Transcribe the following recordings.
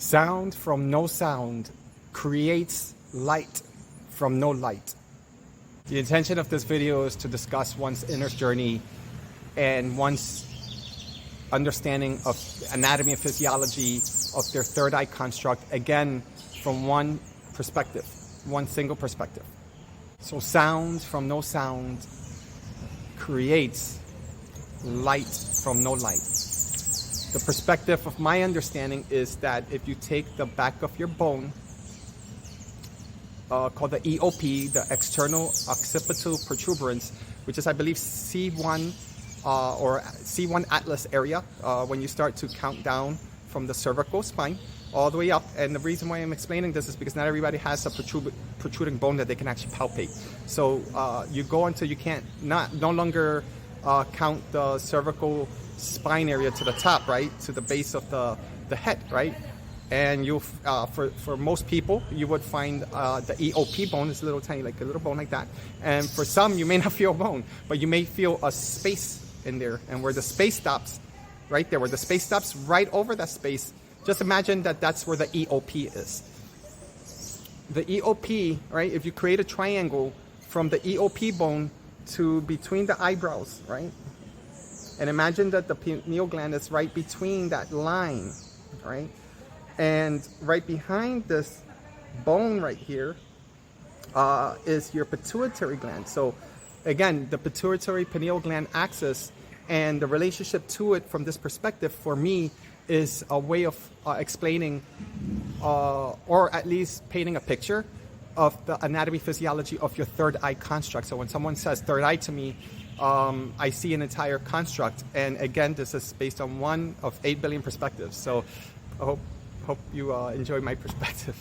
Sound from no sound creates light from no light. The intention of this video is to discuss one's inner journey and one's understanding of anatomy and physiology of their third eye construct, again, from one perspective, one single perspective. So sound from no sound creates light from no light. The perspective of my understanding is that if you take the back of your bone, called the EOP, the external occipital protuberance, which is, I believe, C1 or C1 atlas area, when you start to count down from the cervical spine all the way up. And the reason why I'm explaining this is because not everybody has a protruding bone that they can actually palpate. So you go until you can't no longer count the cervical spine area to the top, right, to the base of the head, right? And you, for most people, you would find the EOP bone is a little tiny, like a little bone like that. And for some, you may not feel a bone, but you may feel a space in there. And where the space stops, right there, where the space stops, right over that space, just imagine that that's where the EOP is. The EOP, right, if you create a triangle from the EOP bone to between the eyebrows, right? And imagine that the pineal gland is right between that line, right? And right behind this bone right here is your pituitary gland. So again, the pituitary pineal gland axis and the relationship to it from this perspective, for me, is a way of explaining or at least painting a picture of the anatomy physiology of your third eye construct. So when someone says third eye to me, I see an entire construct. And again, this is based on one of 8 billion perspectives. So I hope you enjoy my perspective.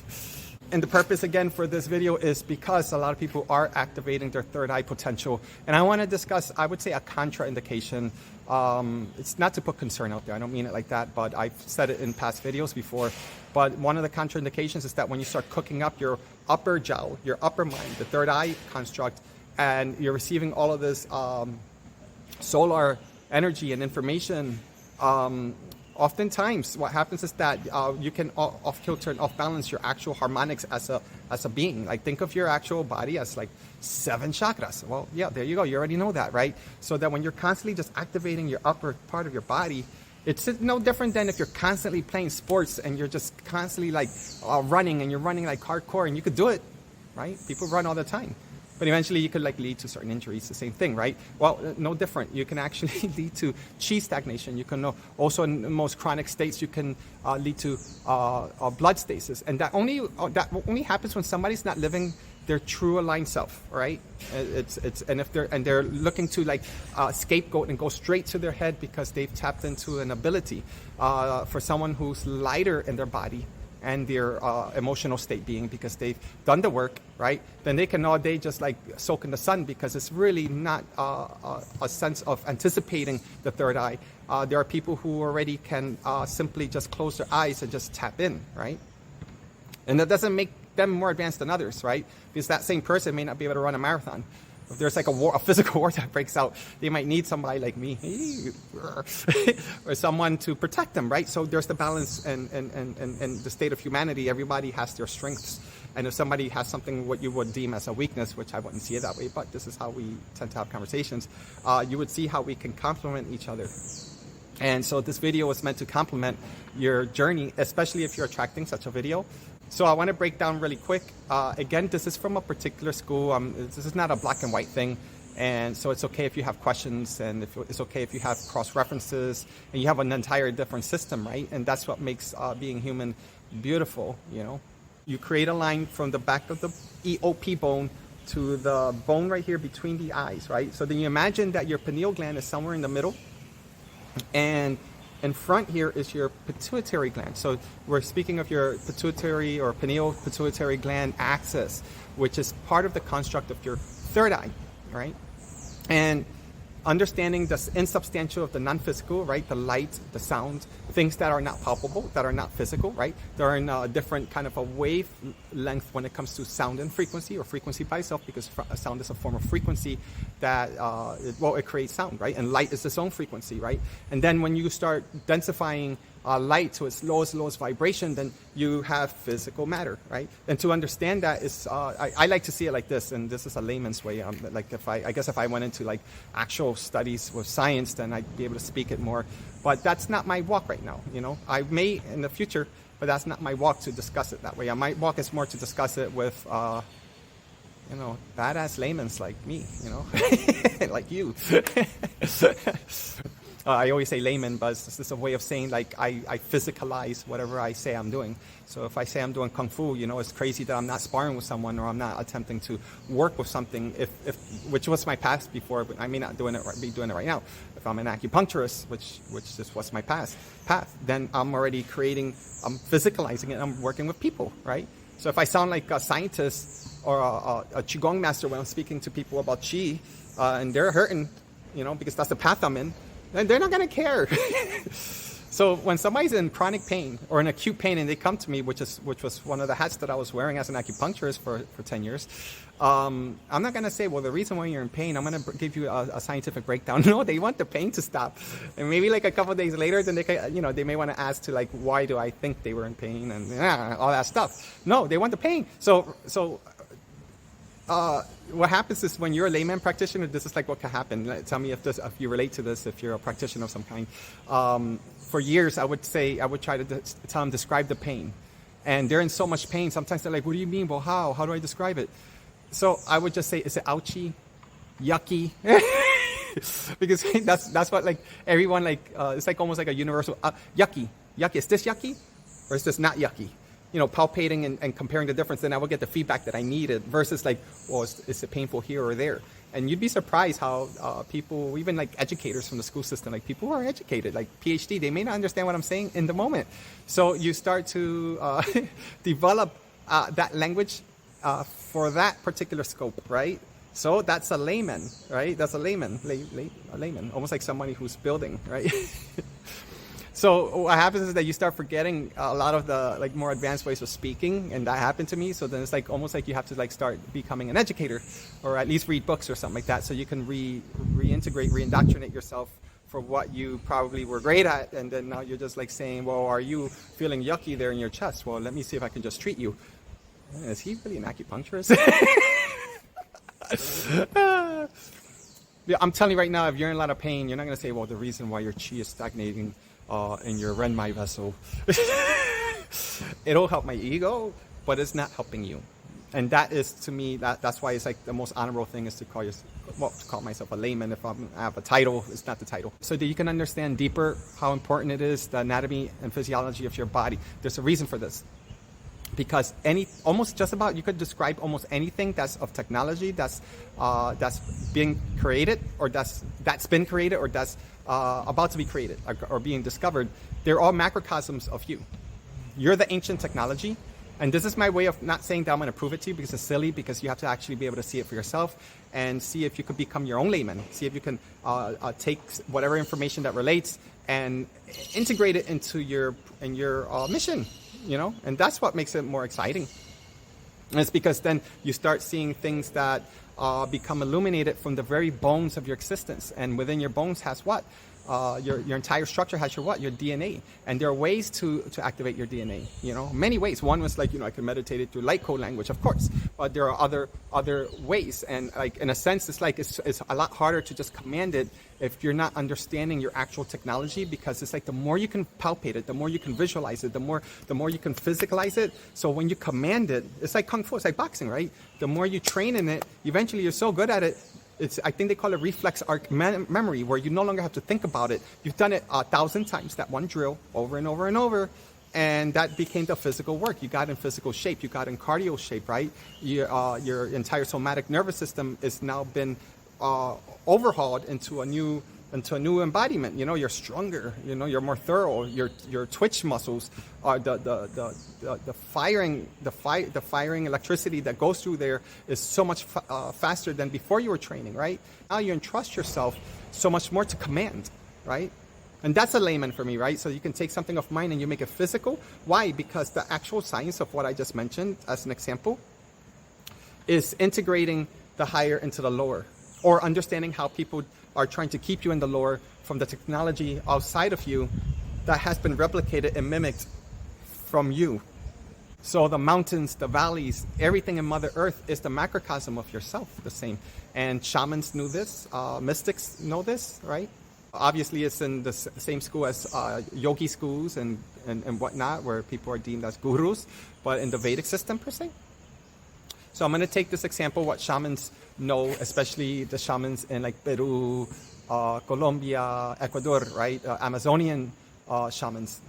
And the purpose, again, for this video is because a lot of people are activating their third eye potential. And I want to discuss, I would say, a contraindication. It's not to put concern out there. I don't mean it like that, but I've said it in past videos before. But one of the contraindications is that when you start cooking up your upper jowl, your upper mind, the third eye construct, and you're receiving all of this solar energy and information, oftentimes what happens is that you can off-kilter and off-balance your actual harmonics as a being. Like, think of your actual body as like 7 chakras. Well, yeah, there you go. You already know that, right? So that when you're constantly just activating your upper part of your body, it's no different than if you're constantly playing sports and you're just constantly like running, and you're running like hardcore, and you could do it, right? People run all the time. But eventually you could like lead to certain injuries, the same thing, right? Well, no different. You can actually lead to chi stagnation. You can also, in the most chronic states, you can lead to blood stasis. And that only happens when somebody's not living their true aligned self, right? And if they're looking to like scapegoat and go straight to their head because they've tapped into an ability. For someone who's lighter in their body and their emotional state being, because they've done the work, right? Then they can all day just like soak in the sun, because it's really not a sense of anticipating the third eye. There are people who already can simply just close their eyes and just tap in, right? And that doesn't make them more advanced than others, right? Because that same person may not be able to run a marathon. If there's like a physical war that breaks out, they might need somebody like me or someone to protect them, right? So there's the balance and the state of humanity. Everybody has their strengths. And if somebody has something what you would deem as a weakness, which I wouldn't see it that way, but this is how we tend to have conversations, you would see how we can complement each other. And so this video was meant to complement your journey, especially if you're attracting such a video. So I want to break down really quick. Again, this is from a particular school. This is not a black and white thing. And so it's okay if you have questions, and it's okay if you have cross references, and you have an entire different system, right? And that's what makes being human beautiful, you know? You create a line from the back of the EOP bone to the bone right here between the eyes, right? So then you imagine that your pineal gland is somewhere in the middle, and in front here is your pituitary gland. So we're speaking of your pituitary or pineal pituitary gland axis, which is part of the construct of your third eye, right? And understanding the insubstantial of the non-physical, right? The light, the sound, things that are not palpable, that are not physical, right? They're in a different kind of a wave length when it comes to sound and frequency, or frequency by itself, because sound is a form of frequency that, it creates sound, right? And light is its own frequency, right? And then when you start densifying light to its lowest vibration, then you have physical matter, right? And to understand that is, I like to see it like this, and this is a layman's way. Like I guess if I went into like actual studies with science, then I'd be able to speak it more. But that's not my walk right now. I may in the future, but that's not my walk to discuss it that way. My walk is more to discuss it with, badass layman's like me, like you. I always say layman, but it's just a way of saying like I physicalize whatever I say I'm doing. So if I say I'm doing kung fu, it's crazy that I'm not sparring with someone or I'm not attempting to work with something. Which was my past before, but I may not be doing it right now. If I'm an acupuncturist, which just was my path, then I'm already I'm physicalizing it. I'm working with people, right? So if I sound like a scientist or a qigong master when I'm speaking to people about qi, and they're hurting, because that's the path I'm in, then they're not going to care. So when somebody's in chronic pain or in acute pain and they come to me, which was one of the hats that I was wearing as an acupuncturist for 10 years, I'm not going to say, well, the reason why you're in pain, I'm going to give you a scientific breakdown. No, they want the pain to stop. And maybe like a couple of days later, then they may want to ask to like, why do I think they were in pain and all that stuff. No, they want the pain. So what happens is when you're a layman practitioner, this is like what can happen. Tell me if you relate to this, if you're a practitioner of some kind. For years, I would try to tell them, describe the pain. And they're in so much pain. Sometimes they're like, what do you mean? Well, how? How do I describe it? So I would just say, is it ouchy? Yucky? Because that's what like everyone like, it's like almost like a universal, yucky. Yucky, is this yucky? Or is this not yucky? Palpating and comparing the difference, then I would get the feedback that I needed versus like, well, is it painful here or there? And you'd be surprised how people, even like educators from the school system, like people who are educated, like PhD, they may not understand what I'm saying in the moment. So you start to develop that language for that particular scope, right? So that's a layman, right? That's a layman, a layman, almost like somebody who's building, right? So what happens is that you start forgetting a lot of the like more advanced ways of speaking, and that happened to me. So then it's like almost like you have to like start becoming an educator, or at least read books or something like that, so you can reindoctrinate yourself for what you probably were great at, and then now you're just like saying, well, are you feeling yucky there in your chest? Well, let me see if I can just treat you. Is he really an acupuncturist? Yeah, I'm telling you right now, if you're in a lot of pain, you're not going to say, well, the reason why your chi is stagnating in your Renmai vessel. It'll help my ego, but it's not helping you. And that is, to me, that's why it's like the most honorable thing is to call myself a layman. If I have a title, it's not the title. So that you can understand deeper how important it is, the anatomy and physiology of your body. There's a reason for this. Because you could describe almost anything that's of technology that's being created, or that's been created, or that's about to be created or being discovered. They're all macrocosms of you. You're the ancient technology. And this is my way of not saying that I'm going to prove it to you, because it's silly, because you have to actually be able to see it for yourself and see if you could become your own layman. See if you can take whatever information that relates and integrate it into your mission. And that's what makes it more exciting. And it's because then you start seeing things that become illuminated from the very bones of your existence. And within your bones has what? Your entire structure has your DNA. And there are ways to activate your DNA, many ways. One was like, I can meditate it through light code language, of course, but there are other ways. And like, in a sense, it's like, it's a lot harder to just command it if you're not understanding your actual technology, because it's like the more you can palpate it, the more you can visualize it, the more you can physicalize it. So when you command it, it's like kung fu, it's like boxing, right? The more you train in it, eventually you're so good at it. I think they call it reflex arc memory, where you no longer have to think about it. You've done it 1,000 times, that one drill, over and over and over, and that became the physical work. You got in physical shape. You got in cardio shape, right? Your entire somatic nervous system is now been overhauled into a new embodiment. You're stronger. You're more thorough. Your twitch muscles are the firing electricity that goes through there is so much faster than before you were training, right? Now you entrust yourself so much more to command, right? And that's a layman for me, right? So you can take something of mine and you make it physical. Why? Because the actual science of what I just mentioned as an example is integrating the higher into the lower, or understanding how people are trying to keep you in the lower from the technology outside of you that has been replicated and mimicked from you. So the mountains, the valleys, everything in Mother Earth is the macrocosm of yourself, the same. And shamans knew this, mystics know this, right? Obviously, it's in the same school as yogi schools and whatnot, where people are deemed as gurus, but in the Vedic system per se. So I'm going to take this example, what shamans know, especially the shamans in like Peru, Colombia, Ecuador, right? Amazonian shamans.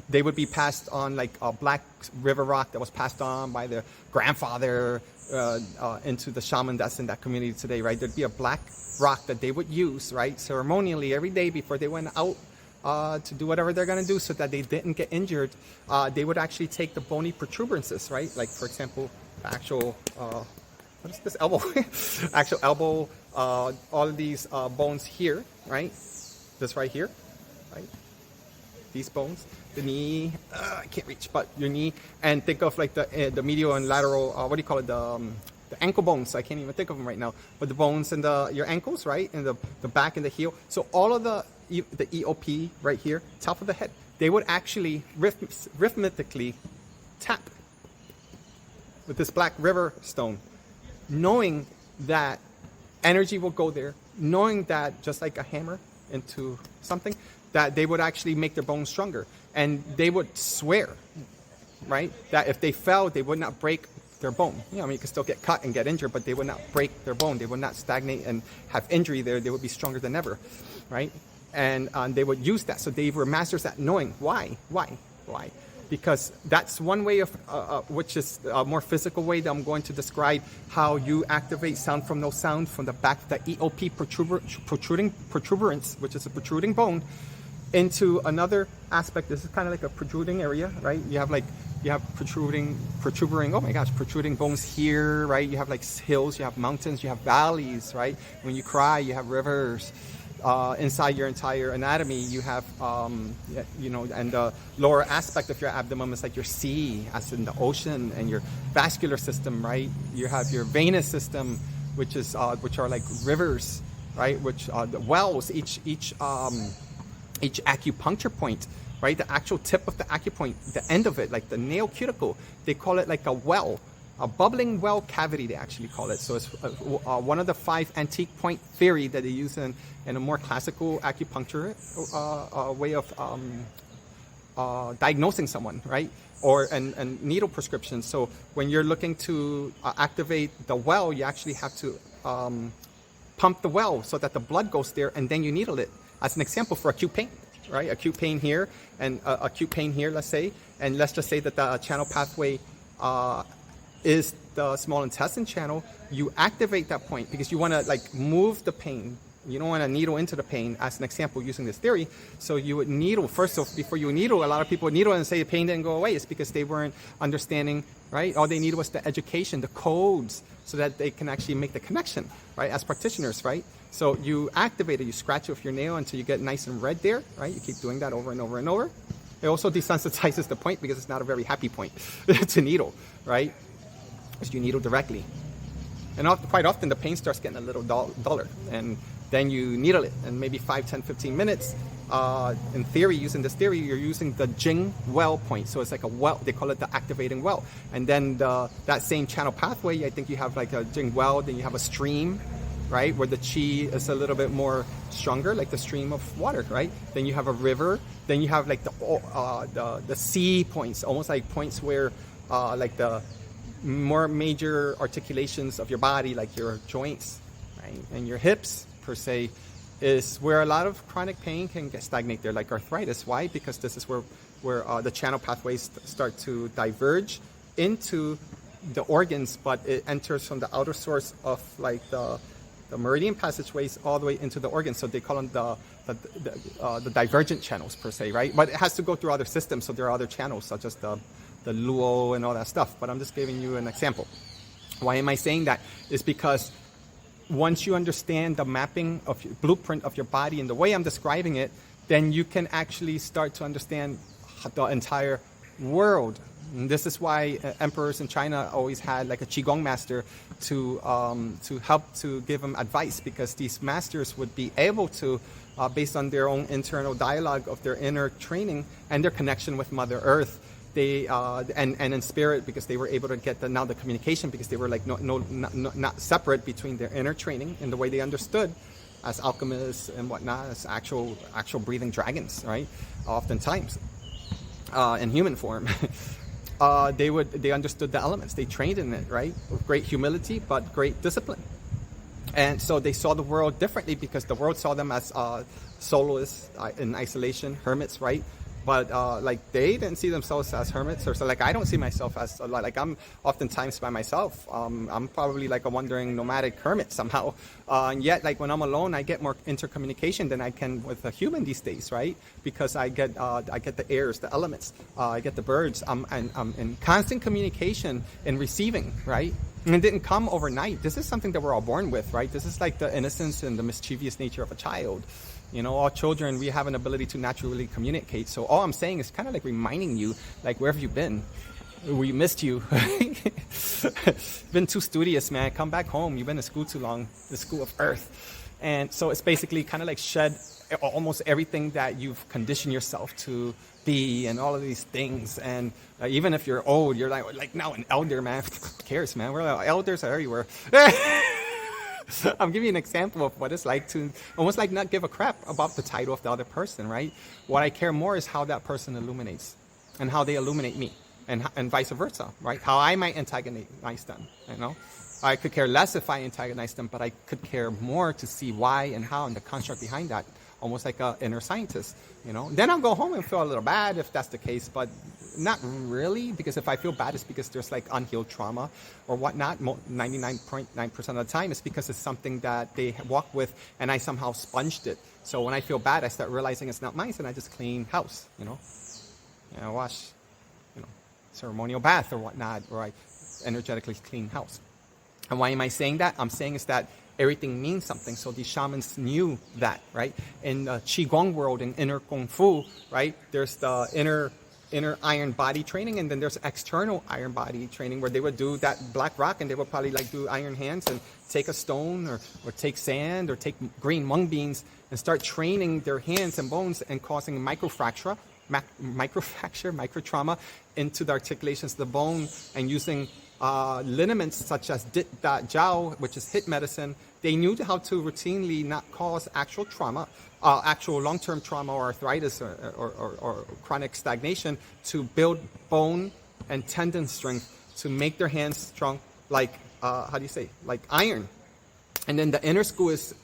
They would be passed on like a black river rock that was passed on by their grandfather into the shaman that's in that community today, right? There'd be a black rock that they would use, right, ceremonially every day before they went out to do whatever they're going to do, so that they didn't get injured. They would actually take the bony protuberances, right? Like, for example, actual, what is this, elbow? Actual elbow, all of these bones here, right? This right here, right? These bones, the knee, I can't reach, but your knee, and think of like the medial and lateral, what do you call it, the ankle bones. I can't even think of them right now, but the bones in your ankles, right, and the back and the heel. So all of the EOP right here, top of the head, they would actually rhythmically tap with this black river stone, knowing that energy will go there, knowing that just like a hammer into something, that they would actually make their bones stronger. And they would swear, right, that if they fell, they would not break their bone. You know, I mean, you could still get cut and get injured, but they would not break their bone. They would not stagnate and have injury there. They would be stronger than ever, right? And they would use that. So they were masters at knowing. Why? Because that's one way of, which is a more physical way that I'm going to describe how you activate sound from no sound from the back of the EOP protuberance, which is a protruding bone, into another aspect. This is kind of like a protruding area, right? You have protruding, oh my gosh, protruding bones here, right? You have like hills, you have mountains, you have valleys, right? When you cry, you have rivers. Inside your entire anatomy, you have, you know, and the lower aspect of your abdomen is like your sea, as in the ocean, and your vascular system, right? You have your venous system, which are like rivers, right? Which the wells, each acupuncture point, right? The actual tip of the acupoint, the end of it, like the nail cuticle, they call it like a well. A bubbling well cavity, they actually call it. So it's one of the 5 antique point theory that they use in a more classical acupuncture way of diagnosing someone, right? And needle prescriptions. So when you're looking to activate the well, you actually have to pump the well so that the blood goes there, and then you needle it. As an example, for acute pain, right? Acute pain here and acute pain here, let's say. And let's just say that the channel pathway is the small intestine channel. You activate that point because you want to like move the pain. You don't want to needle into the pain, as an example, using this theory. So you would needle first. So before you needle, a lot of people would needle and say the pain didn't go away. It's because they weren't understanding, right? All they needed was the education, the codes, so that they can actually make the connection, right? As practitioners, right? So you activate it, you scratch it with your nail until you get nice and red there, right? You keep doing that over and over and over. It also desensitizes the point because it's not a very happy point to needle, right? Because you needle directly. And quite often the pain starts getting a little duller, and then you needle it, and maybe 5, 10, 15 minutes. In theory, using this theory, you're using the Jing well point. So it's like a well, they call it the activating well. And then that same channel pathway, I think you have like a Jing well, then you have a stream, right? Where the chi is a little bit more stronger, like the stream of water, right? Then you have a river, then you have like the sea points, almost like points where like the more major articulations of your body, like your joints, right? And your hips, per se, is where a lot of chronic pain can get stagnate there, like arthritis. Why? Because this is where the channel pathways start to diverge into the organs, but it enters from the outer source of like the meridian passageways all the way into the organs. So they call them the divergent channels, per se, right? But it has to go through other systems, so there are other channels, such as the luo and all that stuff. But I'm just giving you an example. Why am I saying that? Is because once you understand the mapping of your blueprint of your body and the way I'm describing it, then you can actually start to understand the entire world, And this is why emperors in China always had like a qigong master to help to give them advice, because these masters would be able to, based on their own internal dialogue of their inner training and their connection with Mother Earth, they and in spirit, because they were able to get the communication, because they were like not separate between their inner training and the way they understood as alchemists and whatnot, as actual breathing dragons, right? Oftentimes, in human form, they understood the elements. They trained in it, right? With great humility, but great discipline. And so they saw the world differently, because the world saw them as soloists in isolation, hermits, right? But like they didn't see themselves as hermits, or so like I don't see myself as like I'm oftentimes by myself. I'm probably like a wandering nomadic hermit somehow. And yet, like when I'm alone, I get more intercommunication than I can with a human these days, right? Because I get the airs, the elements, I get the birds. I'm in constant communication and receiving, right? And it didn't come overnight. This is something that we're all born with, right? This is like the innocence and the mischievous nature of a child. You know, all children, we have an ability to naturally communicate. So all I'm saying is kind of like reminding you, like, where have you been? We missed you. Been too studious, man. Come back home. You've been in school too long, the school of Earth. And so it's basically kind of like shed almost everything that you've conditioned yourself to be, and all of these things. And even if you're old, you're like now an elder, man. Who cares, man? We're like, elders are everywhere. I'm giving you an example of what it's like to almost like not give a crap about the title of the other person, right? What I care more is how that person illuminates and how they illuminate me, and vice versa, right? How I might antagonize them, you know? I could care less if I antagonize them, but I could care more to see why and how and the construct behind that, almost like an inner scientist, you know? Then I'll go home and feel a little bad if that's the case, but not really, because if I feel bad, it's because there's like unhealed trauma or whatnot. 99.9% of the time, it's because it's something that they walk with and I somehow sponged it. So when I feel bad, I start realizing it's not mine, and I just clean house, you know? And I wash, you know, ceremonial bath or whatnot, or I energetically clean house. And why am I saying that? I'm saying is that everything means something. So these shamans knew that, right? In the Qigong world, in inner Kung Fu, right? There's the inner iron body training, and then there's external iron body training, where they would do that black rock, and they would probably like do iron hands and take a stone or take sand or take green mung beans and start training their hands and bones and causing microfracture, microtrauma into the articulations of the bone, and using liniments such as Dit Da Jiao, which is HIT medicine. They knew how to routinely not cause actual trauma, actual long-term trauma or arthritis or chronic stagnation, to build bone and tendon strength, to make their hands strong like, like iron. And then the inner school is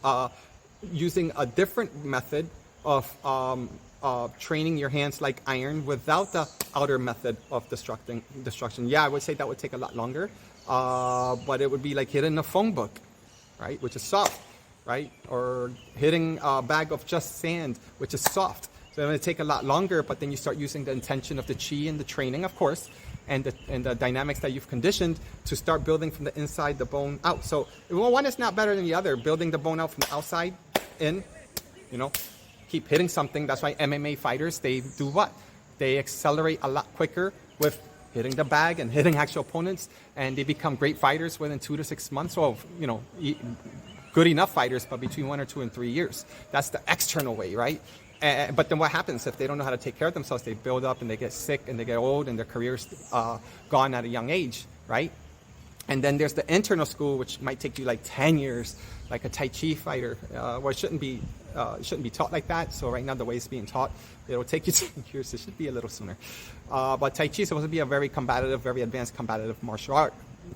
using a different method of training your hands like iron without the outer method of destruction. Yeah, I would say that would take a lot longer, but it would be like hitting a phone book, right, which is soft, right? Or hitting a bag of just sand, which is soft. So it would take a lot longer, but then you start using the intention of the chi and the training, of course, and the dynamics that you've conditioned to start building from the inside, the bone out. So one is not better than the other. Building the bone out from the outside in, you know, keep hitting something. That's why MMA fighters, they do what? They accelerate a lot quicker with hitting the bag and hitting actual opponents, and they become great fighters within 2 to 6 months. Well, you know, good enough fighters, but between 1 or 2 and 3 years. That's the external way, right? But then what happens if they don't know how to take care of themselves? They build up and they get sick and they get old, and their careers gone at a young age, right? And then there's the internal school, which might take you like 10 years, like a Tai Chi fighter. Well, it shouldn't be taught like that. So right now, the way it's being taught, it'll take you 10 years. It should be a little sooner. But Tai Chi is supposed to be a very combative, very advanced combative martial art.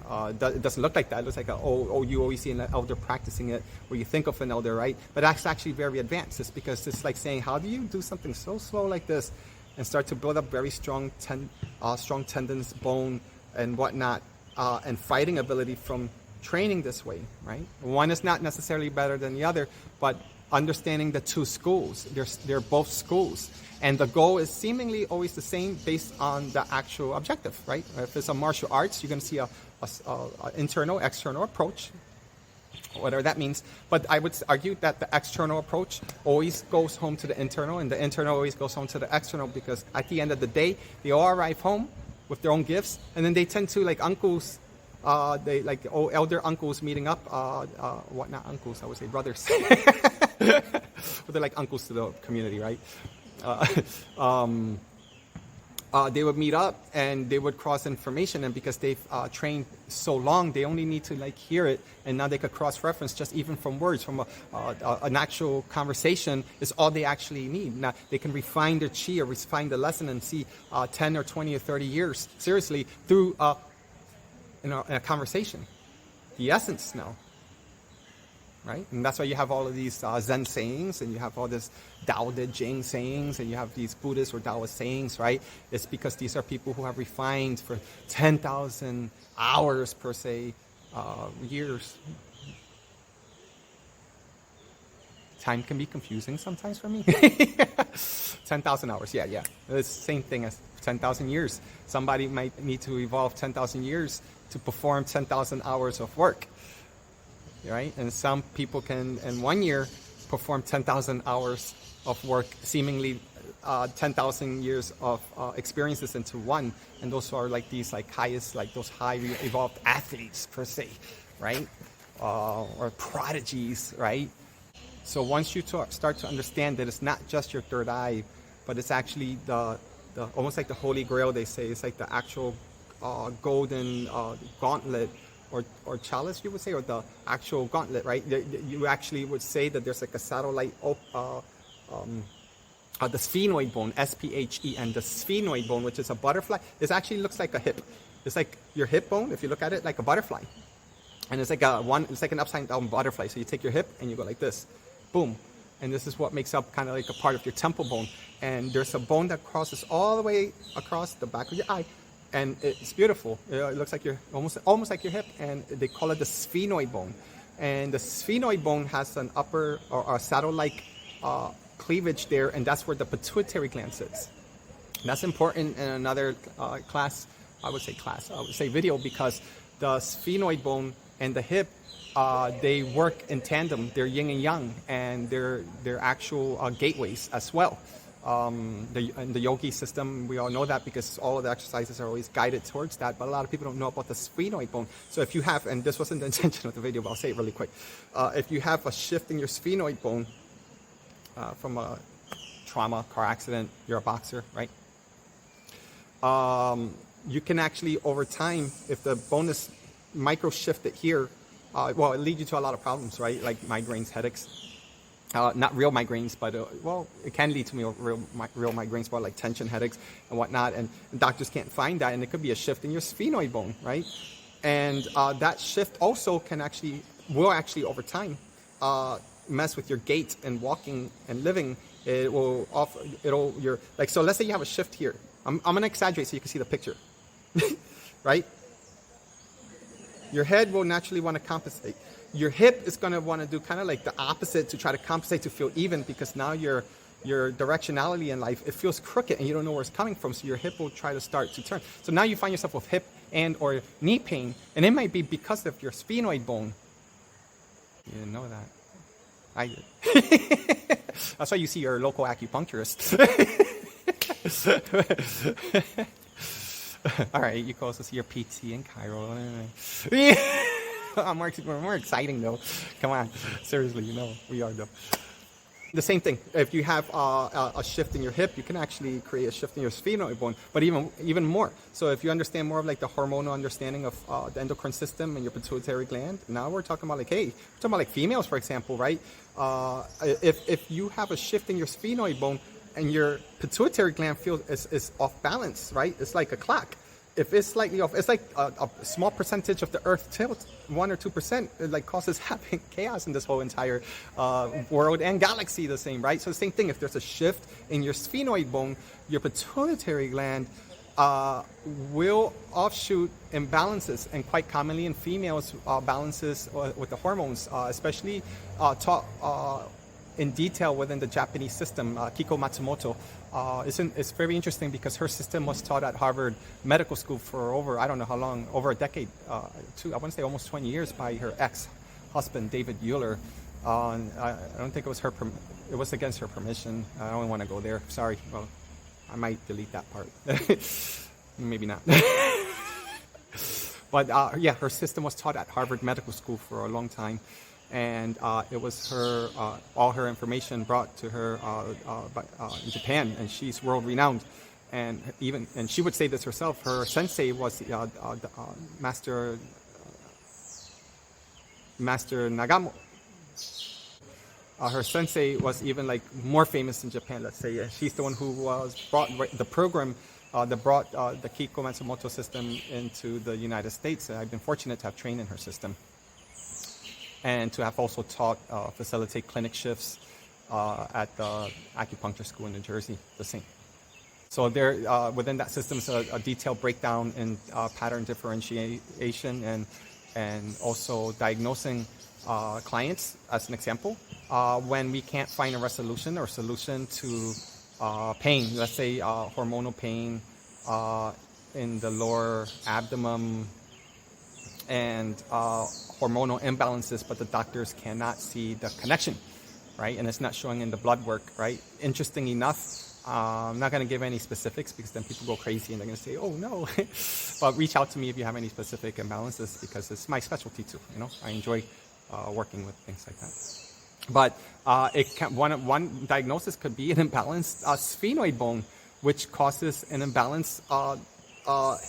It doesn't look like that. It looks like you always see an elder practicing it, or you think of an elder, right? But that's actually very advanced. It's because it's like saying, how do you do something so slow like this and start to build up very strong tendons, bone, and whatnot, and fighting ability from training this way, right? One is not necessarily better than the other, but understanding the two schools, they're both schools. And the goal is seemingly always the same based on the actual objective, right? If it's a martial arts, you're going to see a internal, external approach, whatever that means. But I would argue that the external approach always goes home to the internal, and the internal always goes home to the external, because at the end of the day, they all arrive home with their own gifts, and then they tend to, like uncles, they like elder uncles meeting up, what, not uncles, I would say brothers, but they're like uncles to the community, right? Uh, um, they would meet up and they would cross information, and because they've trained so long, they only need to like hear it, and now they could cross-reference just even from words, from an actual conversation is all they actually need. Now they can refine their chi or refine the lesson and see 10 or 20 or 30 years seriously through in a conversation. The essence now. Right? And that's why you have all of these Zen sayings, and you have all this Tao Te Ching sayings, and you have these Buddhist or Taoist sayings, right? It's because these are people who have refined for 10,000 hours per se, years. Time can be confusing sometimes for me. 10,000 hours, yeah. It's the same thing as 10,000 years. Somebody might need to evolve 10,000 years to perform 10,000 hours of work. Right? And some people can, in 1 year, perform 10,000 hours of work, seemingly 10,000 years of experiences into one. And those are like these like highest, like those high evolved athletes per se, right? Or prodigies, right? So once you start to understand that it's not just your third eye, but it's actually the almost like the Holy Grail, they say. It's like the actual golden gauntlet, or chalice, you would say, or the actual gauntlet, right? You actually would say that there's like a satellite, the sphenoid bone, S-P-H-E-N, the sphenoid bone, which is a butterfly. It actually looks like a hip. It's like your hip bone, if you look at it, like a butterfly. And it's like it's like an upside down butterfly. So you take your hip and you go like this, boom. And this is what makes up kind of like a part of your temple bone. And there's a bone that crosses all the way across the back of your eye. And it's beautiful. It looks like you're almost like your hip, and they call it the sphenoid bone. And the sphenoid bone has an upper or a saddle-like cleavage there, and that's where the pituitary gland sits. And that's important in another I would say video, because the sphenoid bone and the hip, they work in tandem. They're yin and yang, and they're actual gateways as well. In the yogi system, we all know that because all of the exercises are always guided towards that, but a lot of people don't know about the sphenoid bone. So if you have, and this wasn't the intention of the video, but I'll say it really quick. If you have a shift in your sphenoid bone from a trauma, car accident, you're a boxer, right? You can actually, over time, if the bone is micro shifted here, it leads you to a lot of problems, right? Like migraines, headaches. Not real migraines, but it can lead to real migraines, but like tension headaches and whatnot. And doctors can't find that, and it could be a shift in your sphenoid bone, right? And that shift also will actually over time mess with your gait and walking and living. So let's say you have a shift here. I'm gonna exaggerate so you can see the picture, right? Your head will naturally want to compensate. Your hip is going to want to do kind of like the opposite to try to compensate to feel even, because now your directionality in life, it feels crooked and you don't know where it's coming from, so your hip will try to start to turn. So now you find yourself with hip and or knee pain, and it might be because of your sphenoid bone. You didn't know that. I did. That's why you see your local acupuncturist. All right, you can also see your PT in Cairo. More exciting though. Come on, seriously, we are though. The same thing. If you have a shift in your hip, you can actually create a shift in your sphenoid bone, but even more. So if you understand more of like the hormonal understanding of the endocrine system and your pituitary gland, now we're talking about we're talking about like females, for example, right? If you have a shift in your sphenoid bone and your pituitary gland is off balance, right? It's like a clock. If it's slightly off, it's like a small percentage of the Earth tilt, 1 or 2%, it like causes having chaos in this whole entire world and galaxy. The same, right? So the same thing. If there's a shift in your sphenoid bone, your pituitary gland will offshoot imbalances, and quite commonly in females, balances with the hormones, especially taught in detail within the Japanese system. Kiko Matsumoto. It's very interesting because her system was taught at Harvard Medical School for over, I don't know how long, over a decade, I want to say almost 20 years, by her ex-husband, David Euler. I don't think it was it was against her permission. I don't want to go there. Sorry. Well, I might delete that part. maybe not. But yeah, her system was taught at Harvard Medical School for a long time, and it was her all her information brought to her in Japan, and she's world renowned. And she would say this herself. Her sensei was Master Nagamo. Her sensei was even like more famous in Japan. Let's say she's the one who brought the program that brought the Kiko Matsumoto system into the United States. I've been fortunate to have trained in her system, and to have also taught facilitate clinic shifts at the acupuncture school in New Jersey. The same. So there, within that system is a detailed breakdown in pattern differentiation and also diagnosing clients, as an example, when we can't find a resolution or solution to pain. Let's say hormonal pain in the lower abdomen and hormonal imbalances, but the doctors cannot see the connection, right? And it's not showing in the blood work, right? Interesting enough, I'm not going to give any specifics because then people go crazy and they're going to say, oh no. But reach out to me if you have any specific imbalances, because it's my specialty too. I enjoy working with things like that. But one diagnosis could be an imbalanced sphenoid bone, which causes an imbalanced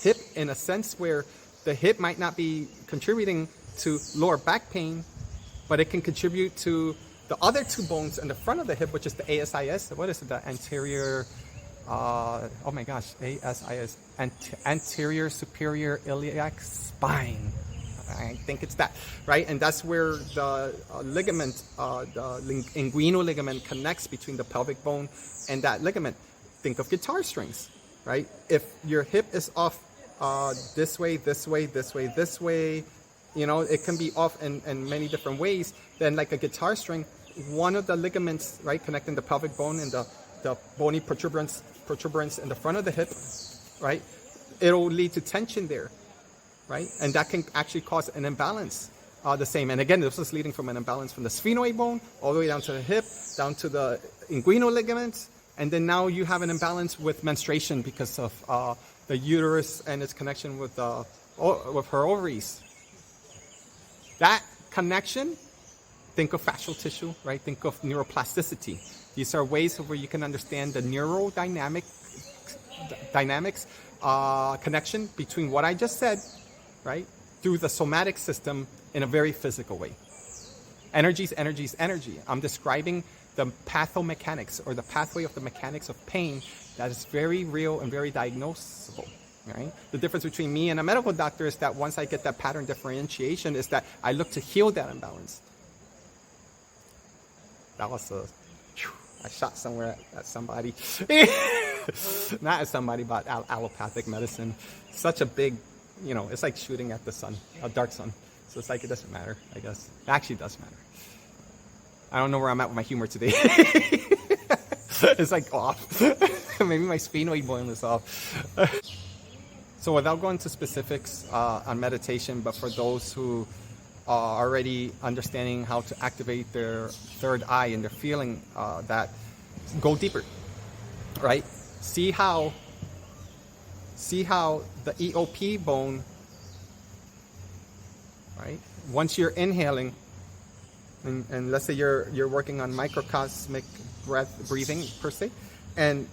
hip, in a sense where the hip might not be contributing to lower back pain, but it can contribute to the other two bones in the front of the hip, which is the ASIS. What is it? The anterior, oh my gosh, ASIS, anterior superior iliac spine. I think it's that, right? And that's where the ligament, the inguinal ligament, connects between the pelvic bone and that ligament. Think of guitar strings, right? If your hip is off this way, this way, this way, this way, it can be off in many different ways. Then like a guitar string, one of the ligaments, right, connecting the pelvic bone and the bony protuberance in the front of the hip, right, it'll lead to tension there, right? And that can actually cause an imbalance. The same. And again, this is leading from an imbalance from the sphenoid bone all the way down to the hip, down to the inguinal ligaments. And then now you have an imbalance with menstruation because of the uterus and its connection with her ovaries. That connection, think of fascial tissue, right? Think of neuroplasticity. These are ways where you can understand the neurodynamics connection between what I just said, right, through the somatic system in a very physical way. Energy is energy is energy. I'm describing the pathomechanics, or the pathway of the mechanics of pain, that is very real and very diagnosable. Right? The difference between me and a medical doctor is that once I get that pattern differentiation, is that I look to heal that imbalance. That was I shot somewhere at somebody. Not at somebody, but allopathic medicine. Such a big, it's like shooting at the sun, a dark sun. So it's like, it doesn't matter, I guess. It actually does matter. I don't know where I'm at with my humor today. It's like off. Maybe my sphenoid bone is off. So without going to specifics on meditation, but for those who are already understanding how to activate their third eye and they're feeling that, go deeper, right? See how the EOP bone, right? Once you're inhaling, and let's say you're working on microcosmic breathing per se, and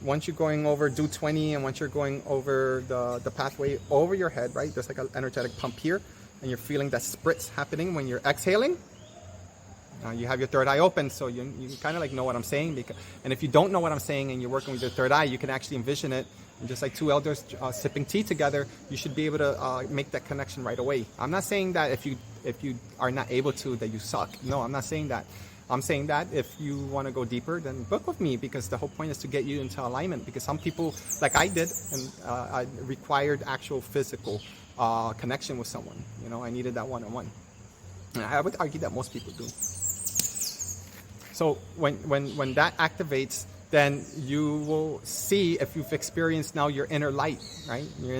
once you're going over do 20, and once you're going over the pathway over your head, right? There's like an energetic pump here, and you're feeling that spritz happening when you're exhaling. You have your third eye open, so you kind of like know what I'm saying. And if you don't know what I'm saying and you're working with your third eye, you can actually envision it. And just like two elders sipping tea together, you should be able to make that connection right away. I'm not saying that if you are not able to, that you suck. No, I'm not saying that. I'm saying that if you want to go deeper, then book with me, because the whole point is to get you into alignment. Because some people, like I did, and I required actual physical connection with someone. I needed that one-on-one. And I would argue that most people do. So when that activates, then you will see if you've experienced now your inner light, right? Your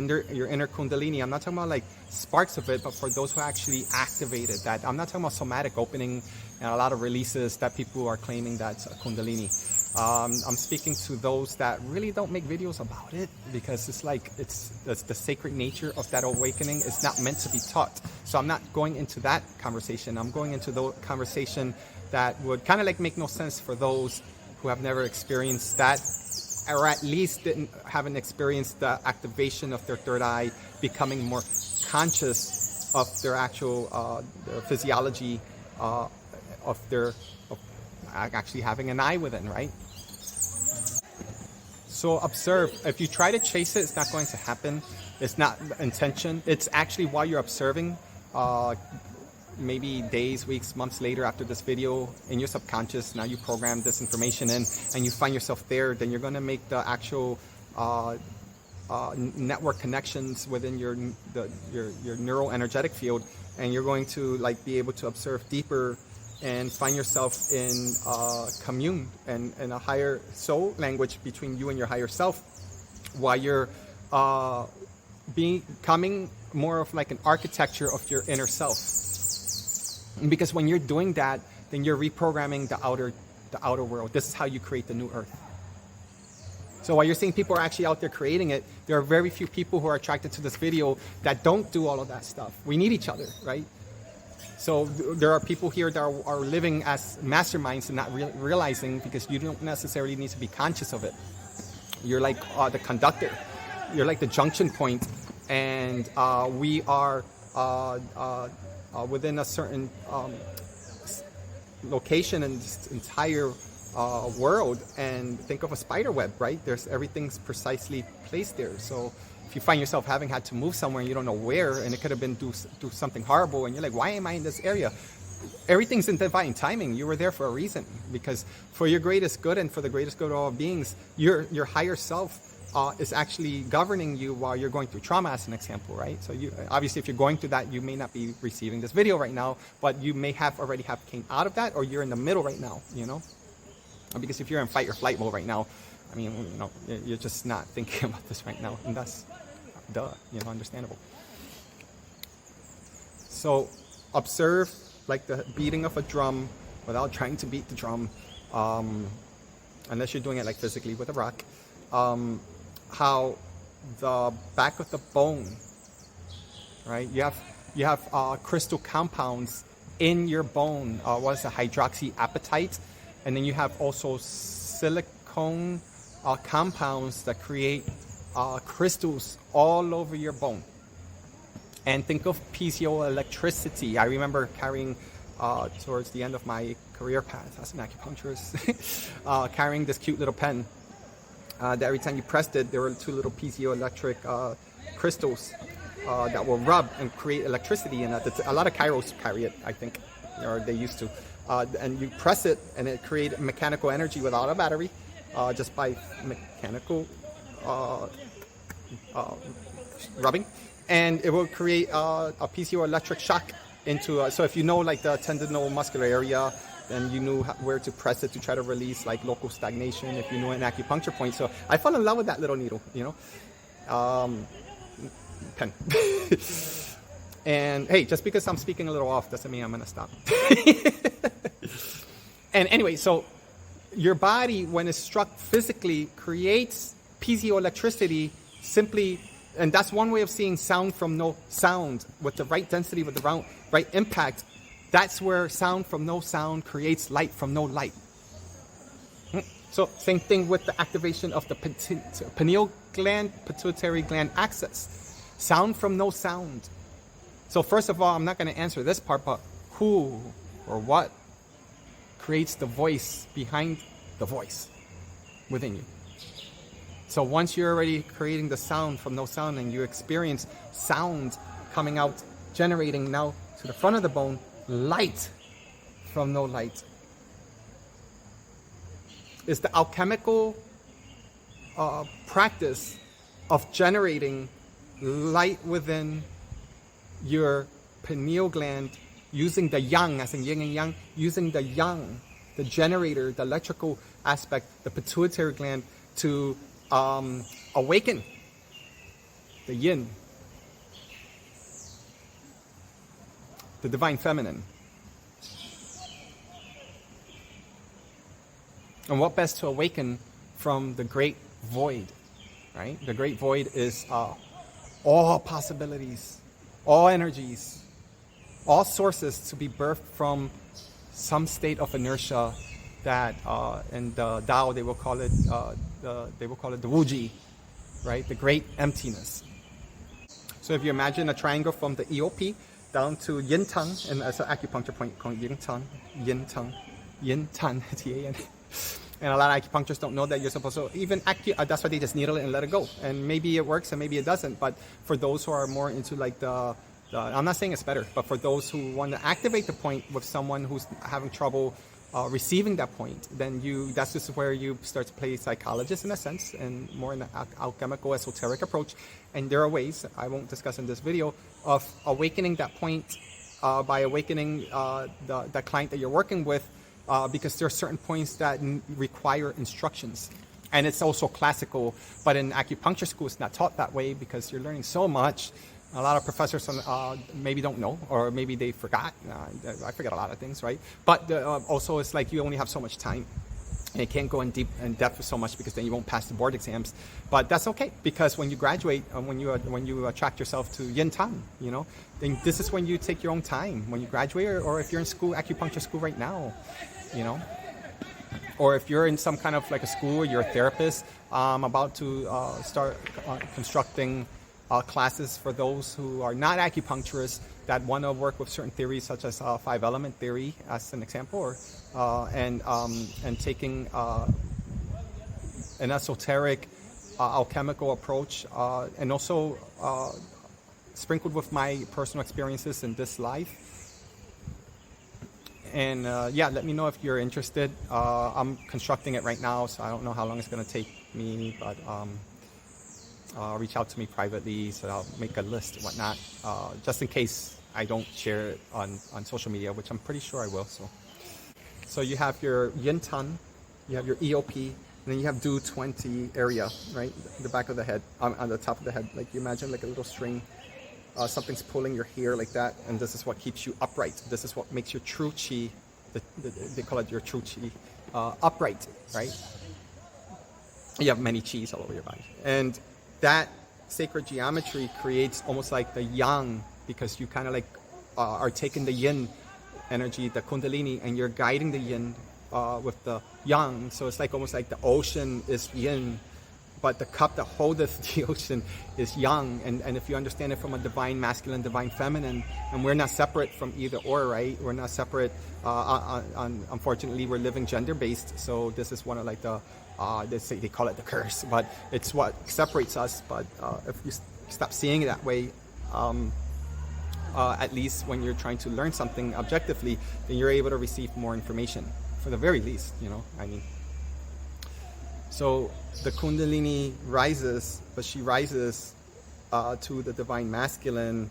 inner kundalini. I'm not talking about like sparks of it, but for those who actually activated that. I'm not talking about somatic opening and a lot of releases that people are claiming that's a kundalini. I'm speaking to those that really don't make videos about it, because it's like it's the sacred nature of that awakening is not meant to be taught. So I'm not going into that conversation. I'm going into the conversation that would kind of like make no sense for those who have never experienced that, or at least haven't experienced the activation of their third eye, becoming more conscious of their actual their physiology, of actually having an eye within, right? So observe. If you try to chase it, it's not going to happen. It's not intention. It's actually while you're observing, maybe days, weeks, months later after this video, in your subconscious, now you program this information in and you find yourself there, then you're going to make the actual network connections within your neural energetic field, and you're going to like be able to observe deeper and find yourself in commune and a higher soul language between you and your higher self, while you're becoming more of like an architecture of your inner self. Because when you're doing that, then you're reprogramming the outer world. This is how you create the new earth. So while you're seeing people are actually out there creating it, there are very few people who are attracted to this video that don't do all of that stuff. We need each other, right? So there are people here that are living as masterminds and not realizing, because you don't necessarily need to be conscious of it. You're like the conductor. You're like the junction point. And we are within a certain location in this entire world. And think of a spider web, right? Everything's precisely placed there. So if you find yourself having had to move somewhere and you don't know where, and it could have been do something horrible, and you're like, why am I in this area? Everything's in divine timing. You were there for a reason, because for your greatest good and for the greatest good of all beings, your higher self is actually governing you while you're going through trauma, as an example, right? So you obviously, if you're going through that, you may not be receiving this video right now, but you may have already came out of that, or you're in the middle right now, you know? Because if you're in fight or flight mode right now, I mean, you know, you're just not thinking about this right now, and that's understandable. So observe like the beating of a drum without trying to beat the drum, unless you're doing it like physically with a rock. How the back of the bone, right? You have crystal compounds in your bone. What is the hydroxyapatite? And then you have also silicone compounds that create crystals all over your bone. And think of piezoelectricity. I remember carrying towards the end of my career path as an acupuncturist, carrying this cute little pen that every time you pressed it, there were two little piezoelectric crystals that will rub and create electricity. And a lot of chiros carry it, I think, or they used to. And you press it and it creates mechanical energy without a battery, just by mechanical rubbing, and it will create a piezoelectric shock into. So if you know like the tendinomuscular area, then you knew where to press it to try to release like local stagnation. If you know an acupuncture point, so I fell in love with that little needle, you know, pen. And hey, just because I'm speaking a little off doesn't mean I'm gonna stop. And anyway, so your body, when it's struck physically, creates piezoelectricity simply, and that's one way of seeing sound from no sound. With the right density, with the right impact, that's where sound from no sound creates light from no light. So same thing with the activation of the pineal gland, pituitary gland axis. Sound from no sound. So first of all, I'm not going to answer this part, but who or what creates the voice behind the voice within you? So once you're already creating the sound from no sound, and you experience sound coming out, generating now to the front of the bone, light from no light. Is the alchemical practice of generating light within your pineal gland, using the yang, as in yin and yang, using the yang, the generator, the electrical aspect, the pituitary gland, to awaken the yin, the divine feminine. And what best to awaken from the great void, right? The great void is all possibilities, all energies, all sources to be birthed from some state of inertia that in the Tao they will call it the Wuji, right? The great emptiness. So if you imagine a triangle from the EOP down to Yin Tan, and as an acupuncture point called Yin Tan, Yin Tan, Yin Tan, T-A-N. And a lot of acupuncturists don't know that you're supposed to, even that's why they just needle it and let it go. And maybe it works and maybe it doesn't. But for those who are more into like the I'm not saying it's better, but for those who want to activate the point with someone who's having trouble receiving that point, then that's just where you start to play psychologist in a sense, and more in an alchemical, esoteric approach. And there are ways, I won't discuss in this video, of awakening that point by awakening the client that you're working with, because there are certain points that require instructions. And it's also classical, but in acupuncture school, it's not taught that way because you're learning so much. A lot of professors maybe don't know, or maybe they forgot. I forget a lot of things, right? But also, it's like you only have so much time. And you can't go in depth for so much because then you won't pass the board exams. But that's okay, because when you graduate, when you attract yourself to Yin Tan, then this is when you take your own time. When you graduate, or if you're in school, acupuncture school right now, or if you're in some kind of like a school, you're a therapist, about to start constructing classes for those who are not acupuncturists that want to work with certain theories, such as 5-element theory, as an example, or and taking an esoteric alchemical approach, and also sprinkled with my personal experiences in this life. And yeah, let me know if you're interested. I'm constructing it right now, so I don't know how long it's going to take me, but reach out to me privately, so I'll make a list and whatnot, just in case I don't share it on social media, which I'm pretty sure I will. So you have your Yin Tan, you have your EOP, and then you have Do 20 area, right? The back of the head, on the top of the head. Like you imagine like a little string, something's pulling your hair like that, and this is what keeps you upright. This is what makes your true Qi, they call it your true Qi, upright, right? You have many Qis all over your body. And that sacred geometry creates almost like the yang, because you kind of like are taking the yin energy, the kundalini, and you're guiding the yin with the yang. So it's like almost like the ocean is yin, but the cup that holdeth the ocean is yang. And if you understand it from a divine masculine, divine feminine, and we're not separate from either or, right? We're not separate. Unfortunately, we're living gender-based. So this is one of like the they call it the curse, but it's what separates us. But if you stop seeing it that way, at least when you're trying to learn something objectively, then you're able to receive more information, for the very least, So the Kundalini rises, but she rises to the divine masculine,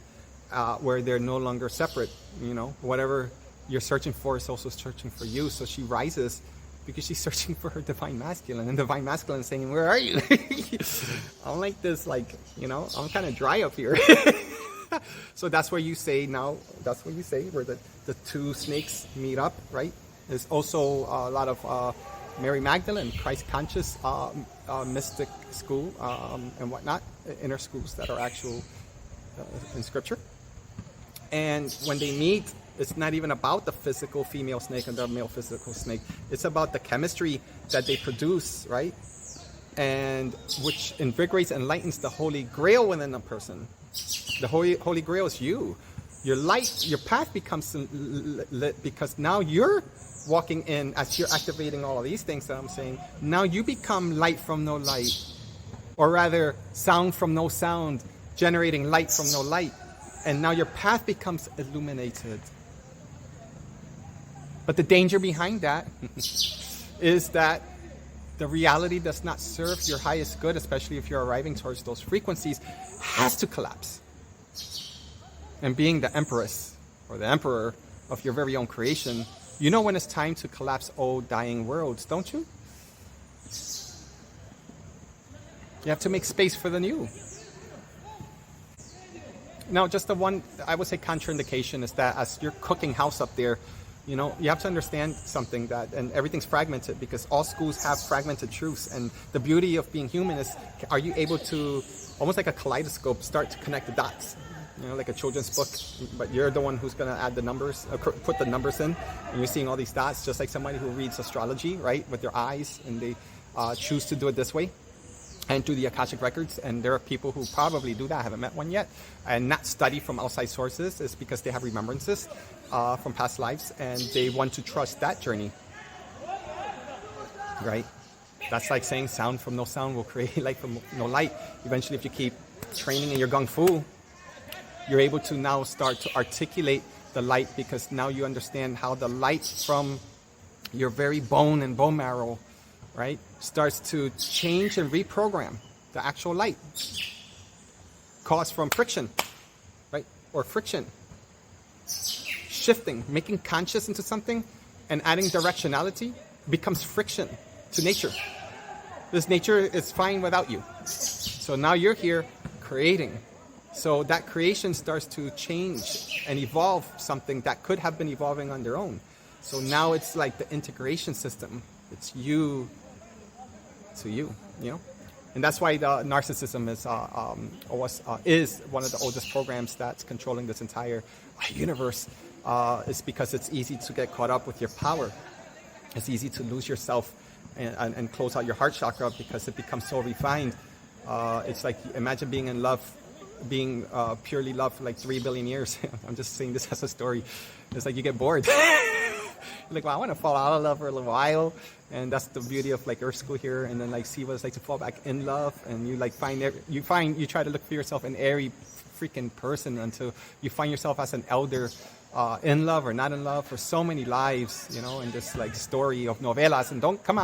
where they're no longer separate. Whatever you're searching for is also searching for you. So she rises because she's searching for her divine masculine, and divine masculine is saying, "Where are you?" I'm like this, I'm kind of dry up here. So that's where you say where the two snakes meet up, right? There's also a lot of Mary Magdalene, Christ conscious mystic school and whatnot, inner schools that are actual in scripture. And when they meet, it's not even about the physical female snake and the male physical snake. It's about the chemistry that they produce, right? And which invigorates and enlightens the Holy Grail within a person. The Holy Grail is you. Your light, your path becomes lit because now you're walking in, as you're activating all of these things that I'm saying, now you become light from no light. Or rather, sound from no sound, generating light from no light. And now your path becomes illuminated. But the danger behind that is that the reality does not serve your highest good, especially if you're arriving towards those frequencies, has to collapse. And being the empress or the emperor of your very own creation, you know when it's time to collapse old dying worlds, don't you? You have to make space for the new. Now, just the one, I would say, contraindication is that as you're cooking house up there, You know, you have to understand something that, and everything's fragmented because all schools have fragmented truths. And the beauty of being human is, are you able to, almost like a kaleidoscope, start to connect the dots? You know, like a children's book, but you're the one who's going to add the numbers, put the numbers in, and you're seeing all these dots, just like somebody who reads astrology, right, with their eyes, and they choose to do it this way, and through the Akashic records. And there are people who probably do that, I haven't met one yet, and not study from outside sources. Is because they have remembrances from past lives, and they want to trust that journey, right? That's like saying sound from no sound will create light from no light. Eventually, if you keep training in your Gung Fu, you're able to now start to articulate the light, because now you understand how the light from your very bone and bone marrow, right, starts to change and reprogram the actual light caused from friction, right, or friction. Shifting, making conscious into something and adding directionality becomes friction to nature. This nature is fine without you. So now you're here creating. So that creation starts to change and evolve something that could have been evolving on their own. So now it's like the integration system. It's you to you, you know? And that's why the narcissism is one of the oldest programs that's controlling this entire universe. It's because it's easy to get caught up with your power. It's easy to lose yourself and close out your heart chakra because it becomes so refined. It's like, imagine being in love, being purely loved for like 3 billion years. I'm just saying this as a story. It's like you get bored. You're like, well, I want to fall out of love for a little while. And that's the beauty of like Earth School here. And then like see what it's like to fall back in love. And you like you try to look for yourself in every freaking person until you find yourself as an elder, in love or not in love, for so many lives, you know, in this like story of novelas. And come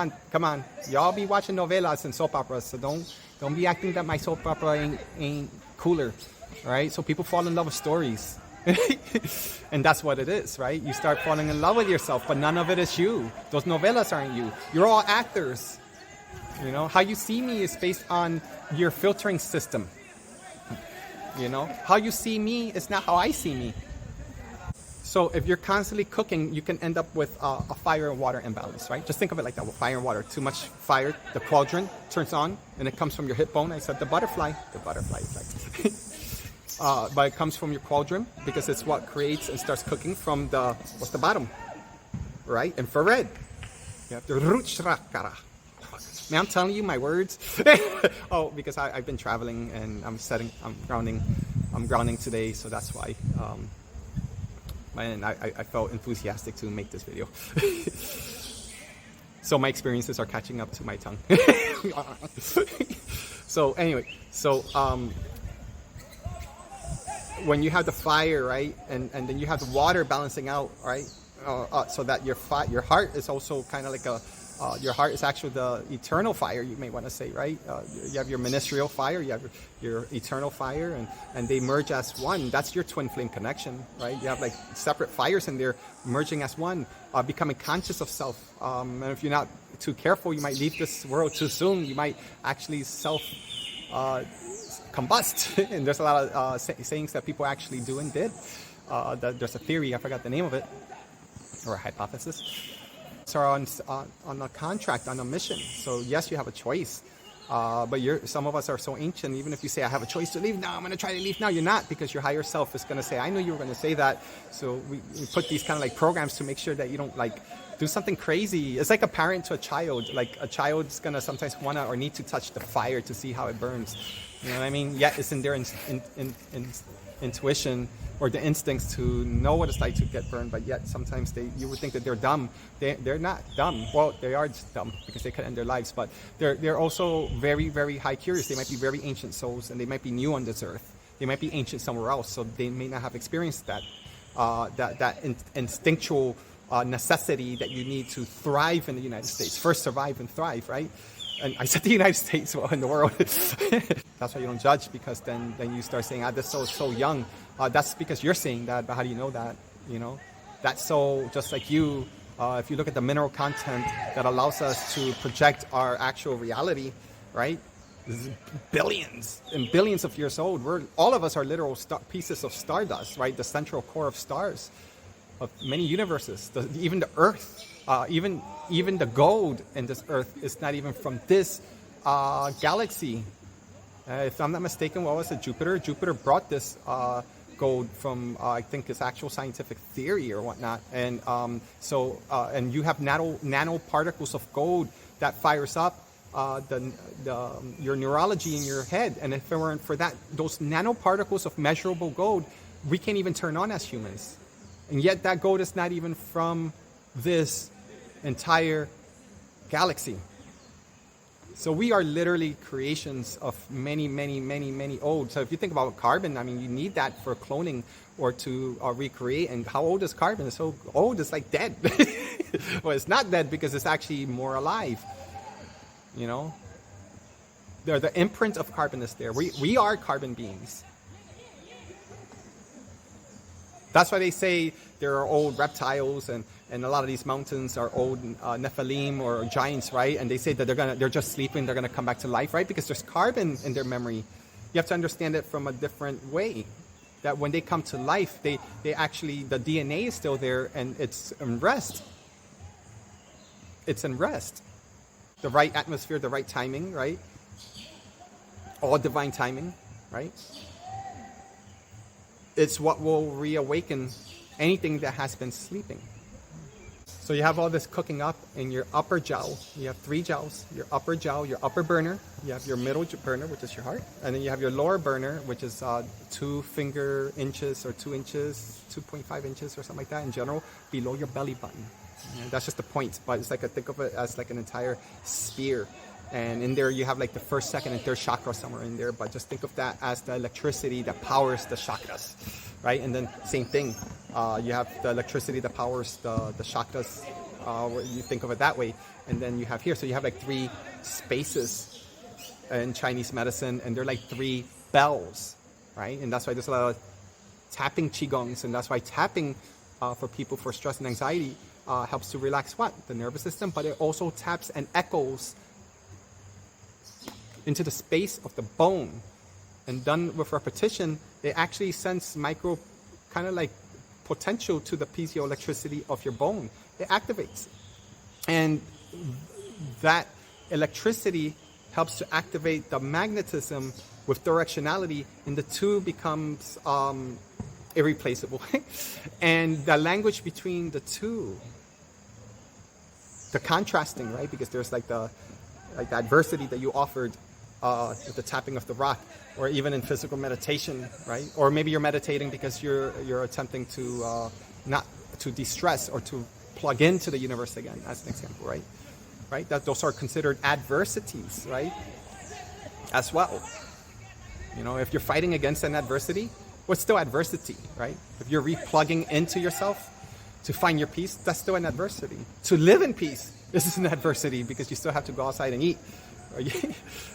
on, y'all be watching novelas and soap operas, so don't be acting that my soap opera ain't cooler, right? So people fall in love with stories. And that's what it is, right? You start falling in love with yourself, but none of it is you. Those novelas aren't you. You're all actors. You know, how you see me is based on your filtering system. You know, how you see me is not how I see me. So if you're constantly cooking, you can end up with a fire and water imbalance, right? Just think of it like that, with fire and water. Too much fire, the cauldron turns on, and it comes from your hip bone. I said the butterfly is like, but it comes from your cauldron because it's what creates and starts cooking from what's the bottom, right? Infrared. You have to ruchrakara. Man, I'm telling you my words. Oh, because I've been traveling and I'm grounding today, so that's why. And I felt enthusiastic to make this video. So my experiences are catching up to my tongue. So anyway, when you have the fire, right, and then you have the water balancing out, right, so that your heart is also kind of like your heart is actually the eternal fire, you may want to say, right? You have your ministerial fire, you have your eternal fire, and they merge as one. That's your twin flame connection, right? You have like separate fires and they're merging as one, becoming conscious of self. And if you're not too careful, you might leave this world too soon. You might actually combust. And there's a lot of sayings that people actually do and did. There's a theory, I forgot the name of it, or a hypothesis. Are on a contract, on a mission. So yes, you have a choice, but some of us are so ancient. Even if you say I have a choice to leave now, I'm going to try to leave now, you're not, because your higher self is going to say, I knew you were going to say that. So we put these kind of like programs to make sure that you don't like do something crazy. It's like a parent to a child. Like a child's going to sometimes want to or need to touch the fire to see how it burns. You know what I mean? Yet it's in their intuition or the instincts to know what it's like to get burned, but yet sometimes you would think that they're dumb. They're not dumb. Well, they are just dumb because they could end their lives, but they're also very, very high curious. They might be very ancient souls, and they might be new on this earth. They might be ancient somewhere else, so they may not have experienced that instinctual necessity that you need to thrive in the United States. First, survive and thrive, right? And I said the United States, well, in the world. That's why you don't judge, because then you start saying, this soul is so young. That's because you're saying that, but how do you know that? You know, that soul, just like you, if you look at the mineral content that allows us to project our actual reality, right? This is billions and billions of years old. All of us are literal pieces of stardust, right? The central core of stars. of many universes. Even the Earth, even the gold in this Earth is not even from this galaxy. If I'm not mistaken, what was it? Jupiter? Jupiter brought this gold from, I think, its actual scientific theory or whatnot. And and you have nanoparticles of gold that fires up your neurology in your head. And if it weren't for that, those nanoparticles of measurable gold, we can't even turn on as humans. And yet that gold is not even from this entire galaxy. So we are literally creations of many, many, many, many old. So if you think about carbon, I mean, you need that for cloning or to recreate. And how old is carbon? It's so old, it's like dead. Well, it's not dead because it's actually more alive. You know? The imprint of carbon is there. We are carbon beings. That's why they say there are old reptiles and a lot of these mountains are old Nephilim or giants, right? And they say that they're just sleeping, they're gonna come back to life, right? Because there's carbon in their memory. You have to understand it from a different way. That when they come to life, they actually, the DNA is still there and it's in rest. It's in rest. The right atmosphere, the right timing, right? All divine timing, right? It's what will reawaken anything that has been sleeping. So you have all this cooking up in your upper jowl. You have 3 jowls, your upper jowl, your upper burner. You have your middle burner, which is your heart. And then you have your lower burner, which is 2 finger inches or 2 inches, 2.5 inches or something like that in general, below your belly button. And that's just the point, but it's like think of it as like an entire sphere. And in there you have like the first, second, and third chakra somewhere in there, but just think of that as the electricity that powers the chakras, right? And then same thing, you have the electricity that powers the chakras, you think of it that way. And then you have here, so you have like 3 spaces in Chinese medicine, and they're like 3 bells, right? And that's why there's a lot of tapping qigongs, and that's why tapping for people for stress and anxiety helps to relax what? The nervous system, but it also taps and echoes into the space of the bone. And done with repetition, it actually sends micro kind of like potential to the piezoelectricity of your bone. It activates. And that electricity helps to activate the magnetism with directionality, and the two becomes irreplaceable. And the language between the two, the contrasting, right? Because there's like the adversity that you offered with the tapping of the rock, or even in physical meditation, right? Or maybe you're meditating because you're attempting to not to de-stress or to plug into the universe again, as an example, right? Right? That those are considered adversities, right? As well. You know, if you're fighting against an adversity, what's still adversity, right? If you're replugging into yourself to find your peace, that's still an adversity. To live in peace, this is an adversity because you still have to go outside and eat.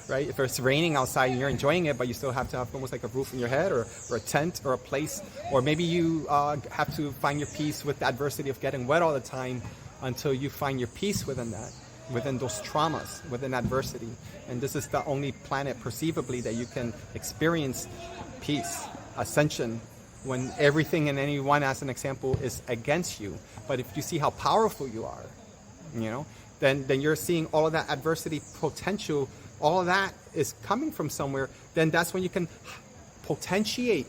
Right? If it's raining outside and you're enjoying it, but you still have to have almost like a roof in your head, or a tent or a place, or maybe you have to find your peace with the adversity of getting wet all the time until you find your peace within that, within those traumas, within adversity. And this is the only planet perceivably that you can experience peace, ascension, when everything and anyone, as an example, is against you. But if you see how powerful you are, you know, then you're seeing all of that adversity potential, all of that is coming from somewhere, then that's when you can potentiate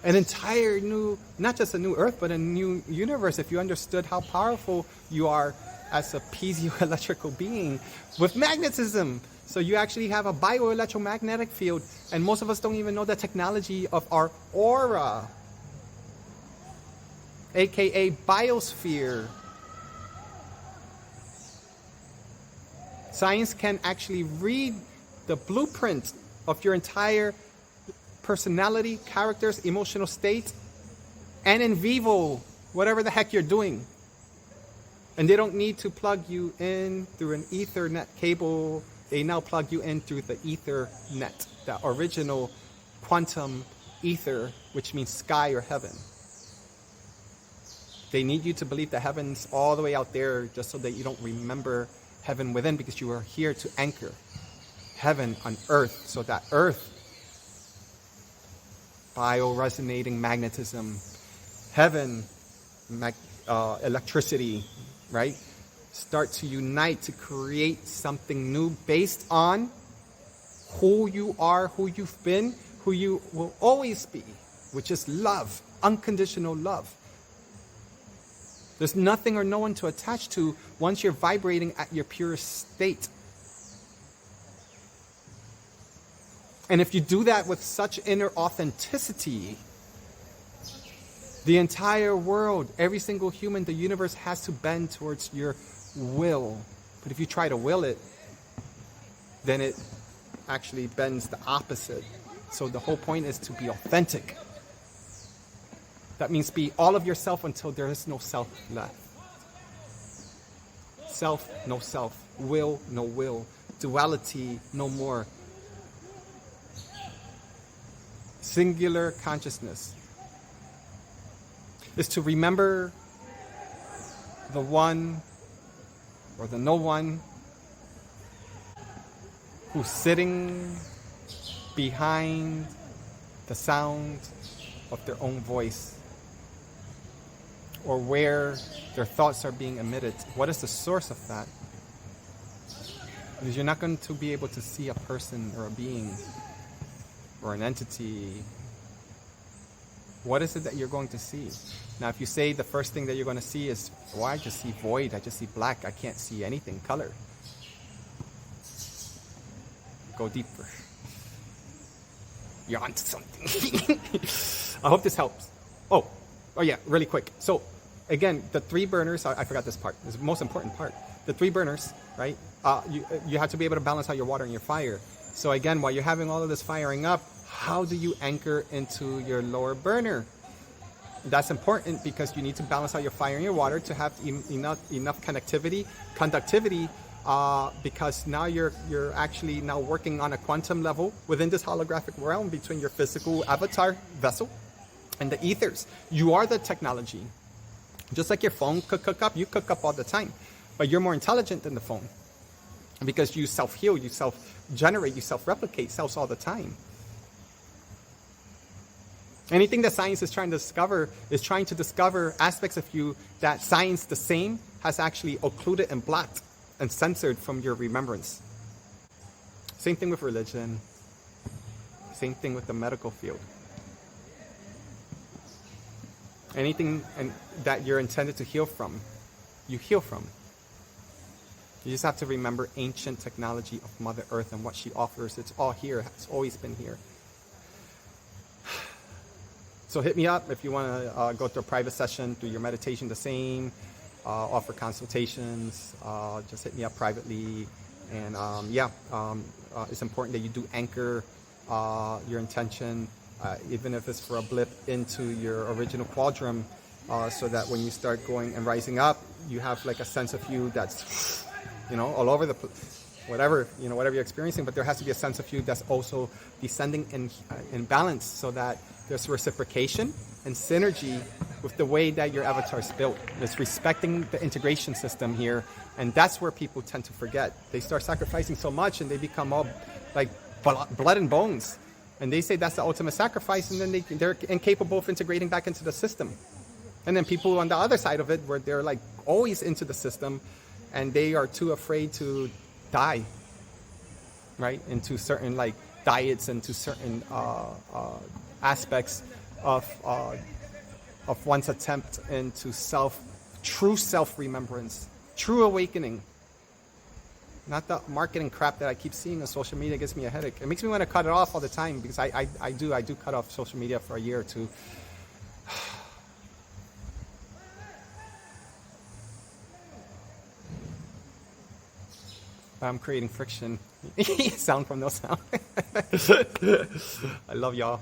an entire new, not just a new earth, but a new universe, if you understood how powerful you are as a piezoelectrical being with magnetism. So you actually have a bioelectromagnetic field, and most of us don't even know the technology of our aura, aka biosphere. Science can actually read the blueprint of your entire personality, characters, emotional state, and in vivo, whatever the heck you're doing. And they don't need to plug you in through an Ethernet cable. They now plug you in through the Ethernet, the original quantum ether, which means sky or heaven. They need you to believe the heaven's all the way out there just so that you don't remember heaven within, because you are here to anchor heaven on earth, so that earth, bio-resonating magnetism, heaven, electricity, right? Start to unite to create something new based on who you are, who you've been, who you will always be, which is love, unconditional love. There's nothing or no one to attach to once you're vibrating at your purest state. And if you do that with such inner authenticity, the entire world, every single human, the universe has to bend towards your will. But if you try to will it, then it actually bends the opposite. So the whole point is to be authentic. That means be all of yourself until there is no self left. Self, no self. Will, no will. Duality, no more. Singular consciousness is to remember the one or the no one who's sitting behind the sound of their own voice, or where their thoughts are being emitted. What is the source of that? Because you're not going to be able to see a person or a being or an entity. What is it that you're going to see? Now, if you say the first thing that you're going to see is, well, I just see void, I just see black, I can't see anything, color. Go deeper. You're onto something. I hope this helps. Oh yeah, really quick. So, again, the 3 burners, I forgot this part. This is the most important part. The 3 burners, right? You have to be able to balance out your water and your fire. So again, while you're having all of this firing up, how do you anchor into your lower burner? That's important because you need to balance out your fire and your water to have enough conductivity, because now you're actually now working on a quantum level within this holographic realm between your physical avatar vessel and the ethers. You are the technology. Just like your phone could cook up, you cook up all the time, but you're more intelligent than the phone because you self-heal, you self-generate, you self-replicate cells all the time. Anything that science is trying to discover aspects of you that science, the same, has actually occluded and blocked and censored from your remembrance. Same thing with religion. Same thing with the medical field. Anything that you're intended to heal from, you heal from. You just have to remember ancient technology of Mother Earth and what she offers. It's all here. It's always been here. So hit me up if you want to go through a private session, do your meditation the same, offer consultations. Just hit me up privately. And it's important that you do anchor your intention, even if it's for a blip, into your original quadrum, so that when you start going and rising up, you have like a sense of you that's, all over the place. Whatever you're experiencing, but there has to be a sense of you that's also descending in balance, so that there's reciprocation and synergy with the way that your avatar is built. It's respecting the integration system here, and that's where people tend to forget. They start sacrificing so much, and they become all like blood and bones, and they say that's the ultimate sacrifice, and then they're incapable of integrating back into the system. And then people on the other side of it, where they're like always into the system, and they are too afraid to die, right? Into certain like diets, into certain aspects of one's attempt into true self-remembrance, true awakening. Not the marketing crap that I keep seeing on social media. Gives me a headache. It makes me want to cut it off all the time, because I do cut off social media for a year or two. I'm creating friction. Sound from no sound. I love y'all.